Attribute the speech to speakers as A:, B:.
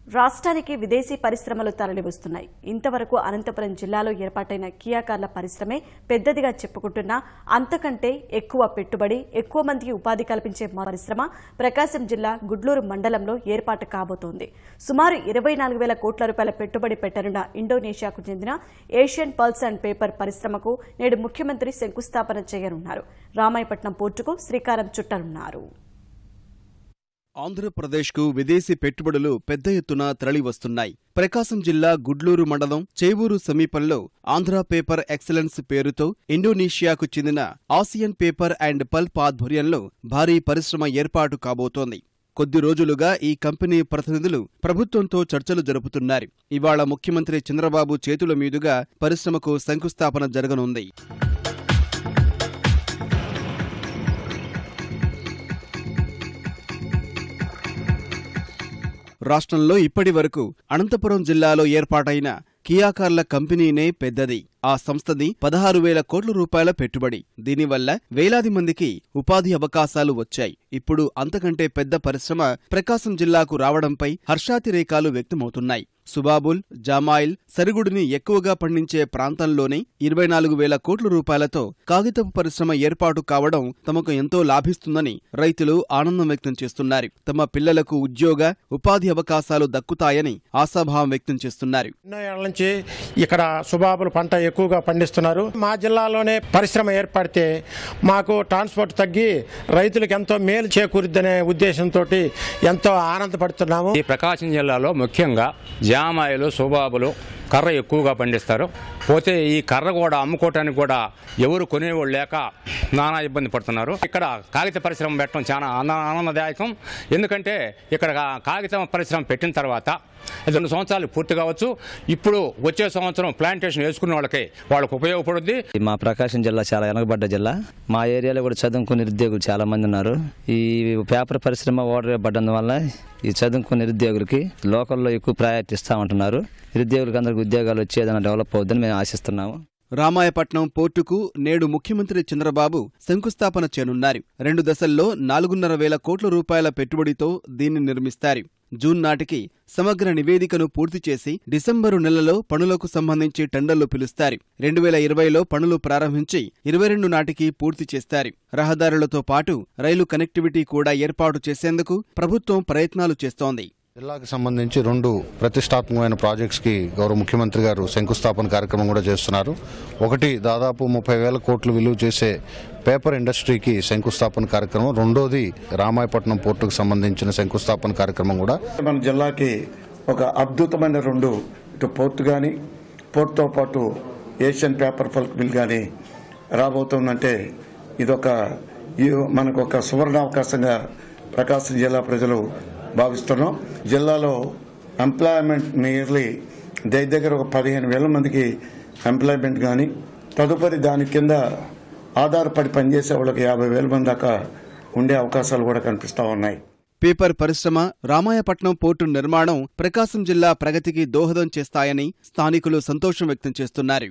A: రాష్ట్రానికి విదేశీ పరిశ్రమలు తరలివస్తున్నాయి. ఇంతవరకు అనంతపురం జిల్లాలో ఏర్పాటైన కియా కార్ల పరిశ్రమే పెద్దదిగా చెప్పుకుంటున్నా అంతకంటే ఎక్కువ పెట్టుబడి, ఎక్కువ మందికి ఉపాధి కల్పించే పరిశ్రమ ప్రకాశం జిల్లా గుడ్లూరు మండలంలో ఏర్పాటు కాబోతోంది. సుమారు 24,000 కోట్ల రూపాయల పెట్టుబడి పెట్టనున్న ఇండోనేషియాకు చెందిన ఏషియన్ పల్స్ అండ్ పేపర్ పరిశ్రమకు నేడు ముఖ్యమంత్రి శంకుస్థాపన చేయనున్నారు. రామాయపట్నం పోర్టుకు శ్రీకారం చుట్టనున్నారు.
B: ఆంధ్రప్రదేశ్కు విదేశీ పెట్టుబడులు పెద్ద ఎత్తున తరలివస్తున్నాయి. ప్రకాశం జిల్లా గుడ్లూరు మండలం చేవూరు సమీపంలో ఆంధ్ర పేపర్ ఎక్సలెన్స్ పేరుతో ఇండోనేషియాకు చెందిన ఆసియన్ పేపర్ అండ్ పల్ప్ ఆధ్వర్యంలో భారీ పరిశ్రమ ఏర్పాటు కాబోతోంది. కొద్ది రోజులుగా ఈ కంపెనీ ప్రతినిధులు ప్రభుత్వంతో చర్చలు జరుపుతున్నారు. ఇవాళ ముఖ్యమంత్రి చంద్రబాబు చేతుల మీదుగా పరిశ్రమకు శంకుస్థాపన జరగనుంది. రాష్ట్రంలో ఇప్పటి వరకు అనంతపురం జిల్లాలో ఏర్పాటైన కియా కార్ల కంపెనీనే పెద్దది. ఆ సంస్థది 16,000 కోట్ల రూపాయల పెట్టుబడి. దీనివల్ల వేలాది మందికి ఉపాధి అవకాశాలు వచ్చాయి. ఇప్పుడు అంతకంటే పెద్ద పరిశ్రమ ప్రకాశం జిల్లాకు రావడంపై హర్షాతిరేకాలు వ్యక్తమవుతున్నాయి. సుబాబుల్, జామాయిల్, సరుగుడిని ఎక్కువగా పండించే ప్రాంతంలోనే 24,000 కోట్ల రూపాయలతో కాగితపు పరిశ్రమ ఏర్పాటు కావడం తమకు ఎంతో లాభిస్తుందని రైతులు ఆనందం వ్యక్తం చేస్తున్నారు. తమ పిల్లలకు ఉద్యోగ, ఉపాధి అవకాశాలు దక్కుతాయని ఆశాభావం వ్యక్తం చేస్తున్నారు.
C: ఇక్కడ సుబాబుల పంట ఎక్కువగా పండిస్తున్నారు. మా జిల్లాలోనే పరిశ్రమ ఏర్పడితే మాకు ట్రాన్స్పోర్ట్ తగ్గి రైతులకు ఎంతో మేలు చేకూరుద్దనే ఉద్దేశంతో ఎంతో ఆనందపడుతున్నాము.
D: ఈ ప్రకాశం జిల్లాలో ముఖ్యంగా జామాయిలు, సుబాబులు కర్ర ఎక్కువగా పండిస్తారు. పోతే ఈ కర్ర కూడా అమ్ముకోవటానికి కూడా ఎవరు కొనేవాళ్ళు లేక నానా ఇబ్బంది పడుతున్నారు. ఇక్కడ కాగిత పరిశ్రమ పెట్టడం చాలా ఆనందదాయకం. ఎందుకంటే ఇక్కడ కాగితం పరిశ్రమ పెట్టిన తర్వాత 2 సంవత్సరాలు పూర్తి కావచ్చు. ఇప్పుడు వచ్చే సంవత్సరం ప్లాంటేషన్ వేసుకున్న వాళ్ళకి ఉపయోగపడుద్ది.
E: మా ప్రకాశం జిల్లా చాలా వెనకబడ్డ జిల్లా. మా ఏరియాలో కూడా చదువుకున్న నిరుద్యోగులు చాలా మంది ఉన్నారు. ఈ పేపర్ పరిశ్రమ ఓడర్ పడ్డం వల్ల ఈ చదువుకున్న నిరుద్యోగులకి లోకల్లో ఎక్కువ ప్రయారిటీ ఇస్తా ఉంటున్నారు. నిరుద్యోగులకు అందరికి ఉద్యోగాలు వచ్చేదన్న డెవలప్ అవుతుందని మేము ఆశిస్తున్నాము.
B: రామాయపట్నం పోర్టుకు నేడు ముఖ్యమంత్రి చంద్రబాబు శంకుస్థాపన చేయనున్నారు. 2 దశల్లో 4,500 కోట్ల రూపాయల పెట్టుబడితో దీన్ని నిర్మిస్తారు. జూన్ నాటికి సమగ్ర నివేదికను పూర్తి చేసి డిసెంబరు నెలలో పనులకు సంబంధించి టెండర్లు పిలుస్తారు. 2020లో పనులు ప్రారంభించి 22 నాటికి పూర్తి చేస్తారు. రహదారులతో పాటు రైలు కనెక్టివిటీ కూడా ఏర్పాటు చేసేందుకు ప్రభుత్వం ప్రయత్నాలు చేస్తోంది.
F: జిల్లాకు సంబంధించి 2 ప్రతిష్టాత్మకమైన ప్రాజెక్ట్స్కి గౌరవ ముఖ్యమంత్రి గారు శంకుస్థాపన కార్యక్రమం కూడా చేస్తున్నారు. ఒకటి దాదాపు 30,000 కోట్లు విలువ చేసే పేపర్ ఇండస్ట్రీకి శంకుస్థాపన కార్యక్రమం, రెండోది రామాయపట్నం పోర్టుకు సంబంధించిన శంకుస్థాపన కార్యక్రమం కూడా.
G: మన జిల్లాకి ఒక అద్భుతమైన 2 ఇటు పోర్టు కానీ, పోర్టుతో పాటు ఏషియన్ పేపర్ పల్ప్ మిల్ కానీ రాబోతుందంటే ఇదొక మనకు ఒక సువర్ణావకాశంగా ప్రకాశం జిల్లా ప్రజలు భావిస్తున్నాం. జిల్లాలో ఎంప్లాయ్మెంట్ నియర్లీ దగ్గర ఒక 15,000 మందికి ఎంప్లాయ్మెంట్ కానీ, తదుపరి దాని కింద ఆధారపడి పనిచేసే వాళ్ళకి 50,000 మంది దాకా ఉండే అవకాశాలు కూడా కనిపిస్తా ఉన్నాయి.
B: పేపర్ పరిశ్రమ, రామాయపట్నం పోర్టు నిర్మాణం ప్రకాశం జిల్లా ప్రగతికి దోహదం చేస్తాయని స్థానికులు సంతోషం వ్యక్తం చేస్తున్నారు.